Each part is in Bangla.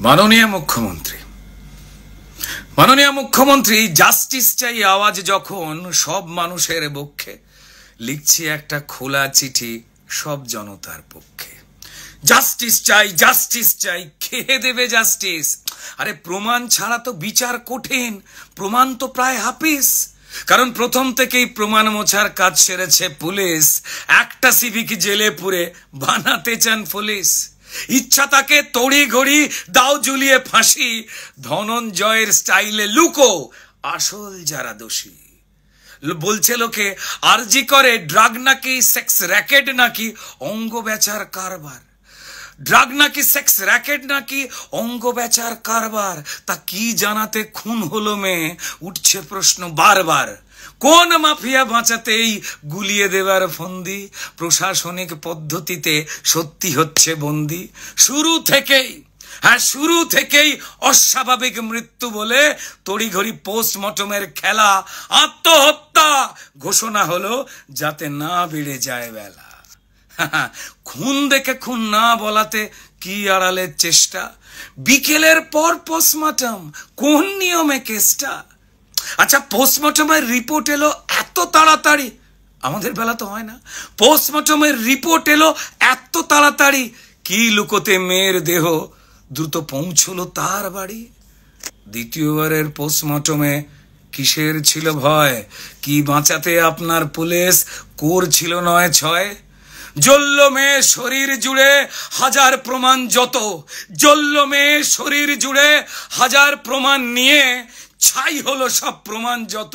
মাননীয় মুখ্যমন্ত্রী জাস্টিস চাই আওয়াজ যখন সব মানুষের পক্ষে, লিখছি একটা খোলা চিঠি সব জনতার পক্ষে। জাস্টিস চাই, খেয়ে দেবে জাস্টিস। আরে প্রমাণ ছাড়া তো বিচার কঠিন, প্রমাণ তো প্রায় হাফিস। কারণ প্রথম থেকেই প্রমাণ মোছার কাজ সেরেছে পুলিশ। একটা সিভিক জেলে পুরে বানাতে চান পুলিশ। ইচ্ছা তাকে তড়ি ঘড়ি দাও ঝুলিয়ে ফাঁসি, ধনঞ্জয়ের স্টাইলে লুকো আসল যারা দোষী। বলছে লোকে আরজি করে ড্রাগ নাকি সেক্স র্যাকেট নাকি অঙ্গ বেচার কারবার। ড্রাগ নাকি সেক্স র্যাকেট নাকি অঙ্গ বেচার কারবার। তা কি জানাতে খুন হলো মেয়ে, উঠছে প্রশ্ন বারবার। কোন মাফিয়া বাঁচাতেই গুলিয়ে দেবার ফন্দি, প্রশাসনিক পদ্ধতিতে সত্যি হচ্ছে বন্দি। শুরু থেকেই অস্বাভাবিক মৃত্যু বলে তড়িঘড়ি পোস্টমর্টমের খেলা। আত্মহত্যা ঘোষণা হলো যাতে না বেড়ে যায় বেলা। খুন দেখে খুন না বলাতে কি আড়ালের চেষ্টা। বিকেলের পর পোস্টমর্টম, কোন নিয়মে কেসটা? আচ্ছা, পোস্টমর্টমের রিপোর্ট এলো এত তাড়াতাড়ি, আমাদের বেলা তো হয় না। পোস্টমর্টমের রিপোর্ট এলো এত তাড়াতাড়ি, কি লুকোতে মেয়ের দেহ দ্রুত পৌঁছলো তার বাড়ি। দ্বিতীয়বারের পোস্টমর্টমে কিসের ছিল ভয়? কি বাঁচাতে আপনার পুলিশ করছিল ৯/৬? জ্বলল মেয়ে শরীর জুড়ে হাজার প্রমাণ যত, জ্বলল মেয়ে শরীর জুড়ে হাজার প্রমাণ নিয়ে ছাই হলো সব প্রমাণ যত।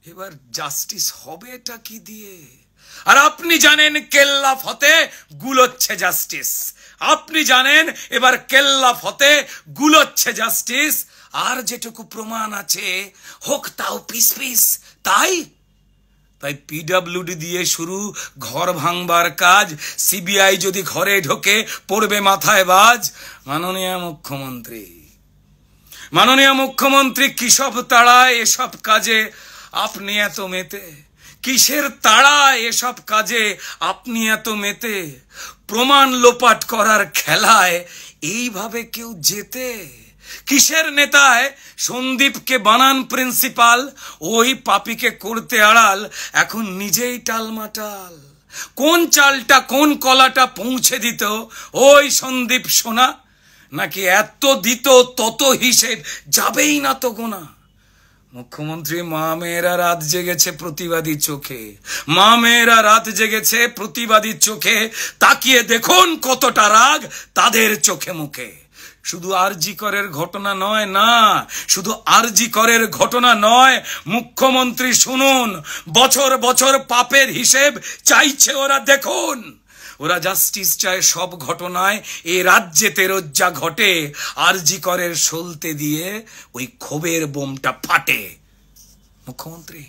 এবার জাস্টিস হবে এটা কি দিয়ে? আর আপনি জানেন কেল্লা ফতে গুলোচ্ছে জাস্টিস। আপনি জানেন এবার কেল্লা ফতে গুলোচ্ছে জাস্টিস। আর যেটুকু প্রমাণ আছে হোক তাও পিস পিস। তাই পিডব্লিউডি দিয়ে শুরু ঘর ভাঙবার কাজ। সিবিআই যদি ঘরে ঢোকে পড়বে মাথায় বাজ। মাননীয় মুখ্যমন্ত্রী কিসব তাড়ায় এসব কাজে আপনি এত মেতে? কিসের তাড়ায় এসব কাজে আপনি এত মেতে? প্রমাণ লোপাট করার খেলায় এইভাবে কেউ জেতে? কিসের নেতায় সন্দীপকে বানান প্রিন্সিপাল, ওই পাপীকে করতে আড়াল এখন নিজেই টালমাটাল। কোন চালটা কোন কলাটা পৌঁছে দিত ওই সন্দীপ সোনা? নাকি এত দিত তত হিসেব যাবেই না তো গোনা? মুখ্যমন্ত্রী মা মেয়েরা রাত জেগেছে প্রতিবাদী চোখে, মা মেয়েরা রাত জেগেছে প্রতিবাদী চোখে। তাকিয়ে দেখুন কতটা রাগ তাদের চোখে মুখে। শুধু আরজি করের ঘটনা নয়, না শুধু আরজি করের ঘটনা নয়, মুখ্যমন্ত্রী শুনুন, বছর বছর পাপের হিসেব চাইছে ওরা। দেখুন, ওরা জাস্টিস চায় সব ঘটনায় এ রাজ্যেতে রোজ যা ঘটে। আরজি করের সলতে দিয়ে ওই ক্ষোভের বোমটা ফাটে। মুখ্যমন্ত্রী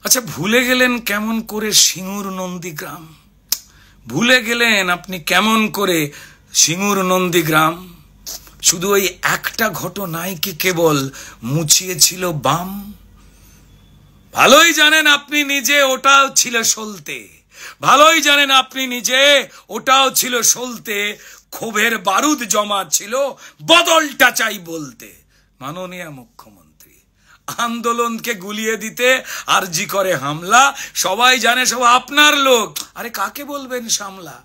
আচ্ছা, ভুলে গেলেন কেমন করে সিঙ্গুর নন্দীগ্রাম? ভুলে গেলেন আপনি কেমন করে সিঙ্গুর নন্দীগ্রাম? শুধু ওই একটা ঘটনাই কি কেবল মুছিয়েছিল বাম? ভালোই জানেন আপনি নিজে ওটাও ছিল সলতে, ভালোই জানেন আপনি নিজে ওটাও ছিল সলতে। ক্ষোভের বারুদ জমা ছিল, বদলটা চাই বলতে। মাননীয় মুখ্যমন্ত্রী, আন্দোলনকে গুলিয়ে দিতে আরজি করে হামলা, সবাই জানে সব আপনার লোক। আরে কাকে বলবেন সামলা?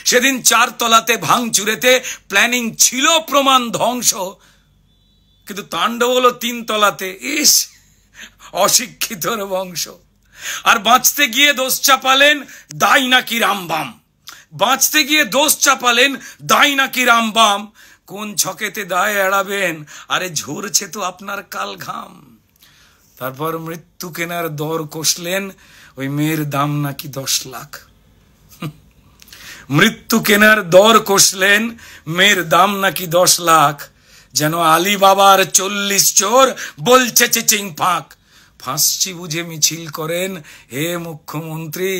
সেদিন 4 তলাতে ভাঙচুরেতে প্ল্যানিং ছিল প্রমাণ ধ্বংস, কিন্তু তাণ্ডব হলো 3 তলাতে। ইস, অশিক্ষিতর বংশ। আর বাঁচতে গিয়ে দোষ চাপালেন দায় নাকি রামবাম, বাঁচতে গিয়ে দোষ চাপালেন দায় নাকি রামবাম। কোন ছকেতে দায় এড়াবেন? আরে ঝরছে তো আপনার কাল ঘাম। তারপর মৃত্যু কেনার দর কষলেন, ওই মেয়ের দাম নাকি 10 লাখ। মৃত্যু কেনার দর কষলেন, মেয়ের দাম নাকি 10 লাখ। যেন আলী বাবার 40 চোর বলছে চিচিং ফাঁক। ফাঁসছি বুঝে মিছিল করেন, হে মুখ্যমন্ত্রী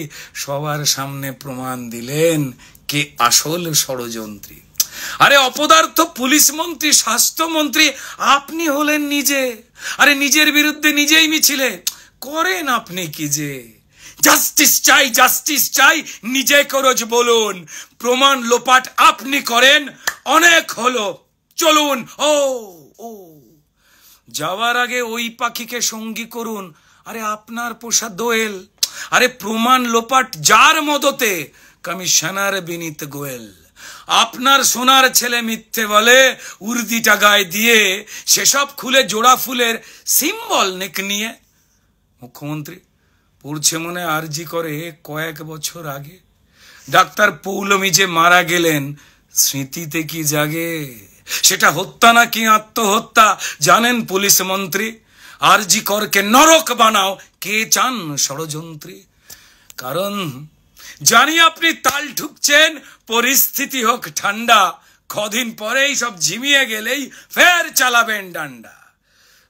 সবার সামনে প্রমাণ দিলেন কে আসল ষড়যন্ত্রী। আরে অপদার্থ পুলিশ মন্ত্রী, স্বাস্থ্যমন্ত্রী আপনি হলেন নিজে। আরে নিজের বিরুদ্ধে নিজেই মিছিলে করেন আপনি কি যে? জাস্টিস চাই নিজে করজ বলুন। প্রমাণ লোপাট আপনি করেন, অনেক হলো, চলুন। ও ও যাওয়ার আগে ওই পাখিকে সঙ্গী করুন। আরে আপনার পোষা দোয়েল, আরে প্রমাণ লোপাট যার মদতে, কমিশনার বিনীত গোয়েল। আপনার সোনার ছেলে মিথ্যে বলে উর্দিটা গায়ে দিয়ে, সেসব খুলে জোড়া ফুলের সিম্বল নেক নিয়ে। মুখ্যমন্ত্রী পড়ছে মনে আরজি করে কয়েক বছর আগে, ডাক্তার পৌলমী যে মারা গেলেন, স্মৃতিতে কি জাগে? সেটা হত্যা নাকি আত্মহত্যা জানেন পুলিশ মন্ত্রী? আরজি করকে নরক বানাও কে চান ষড়যন্ত্রী? কারণ জানি আপনি তাল ঠুকছেন, পরিস্থিতি হোক ঠান্ডা, কদিন পরেই সব ঝিমিয়ে গেলেই ফের চালাবেন ডান্ডা।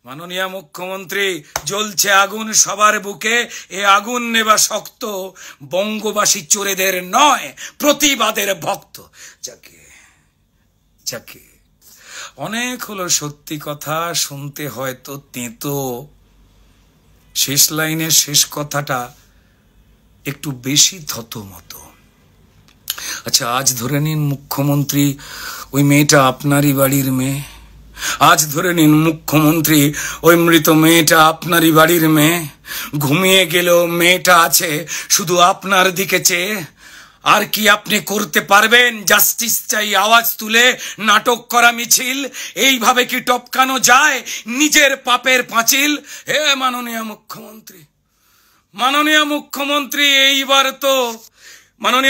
মাননীয় মুখ্যমন্ত্রী, জ্বলছে আগুন সবার বুকে, এ আগুন নেবা শক্ত, বঙ্গবাসী চোরেদের নয় প্রতিবাদের ভক্ত। যাকে যাকে অনেক হলো সত্যি কথা, শুনতে হয়তো তেতো, শেষ লাইনের শেষ কথাটা একটু বেশি থতমতো। আচ্ছা, আজ ধরে নিন মুখ্যমন্ত্রী ওই মেয়েটা আপনারই বাড়ির মেয়ে। আজ ধরে নিন মুখ্যমন্ত্রী ওই মৃত মেয়েটা আপনারই বাড়ির মেয়ে। ঘুমিয়ে গেলেও মেয়েটা আছে শুধু আপনার দিকে চেয়ে। আর কি আপনি করতে পারবেন জাস্টিস চাই আওয়াজ তুলে নাটক করা মিছিল? এইভাবে কি টপকানো যায় নিজের পাপের পাঁচিল? হে মাননীয় মুখ্যমন্ত্রী, মাননীয়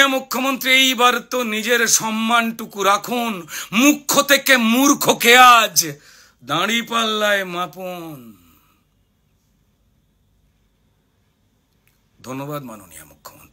মুখ্যমন্ত্রী, এইবার তো নিজের সম্মানটুকু রাখুন। মুখ্য থেকে মূর্খকে আজ দাঁড়িপাল্লায় মাপুন। ধন্যবাদ মাননীয় মুখ্যমন্ত্রী।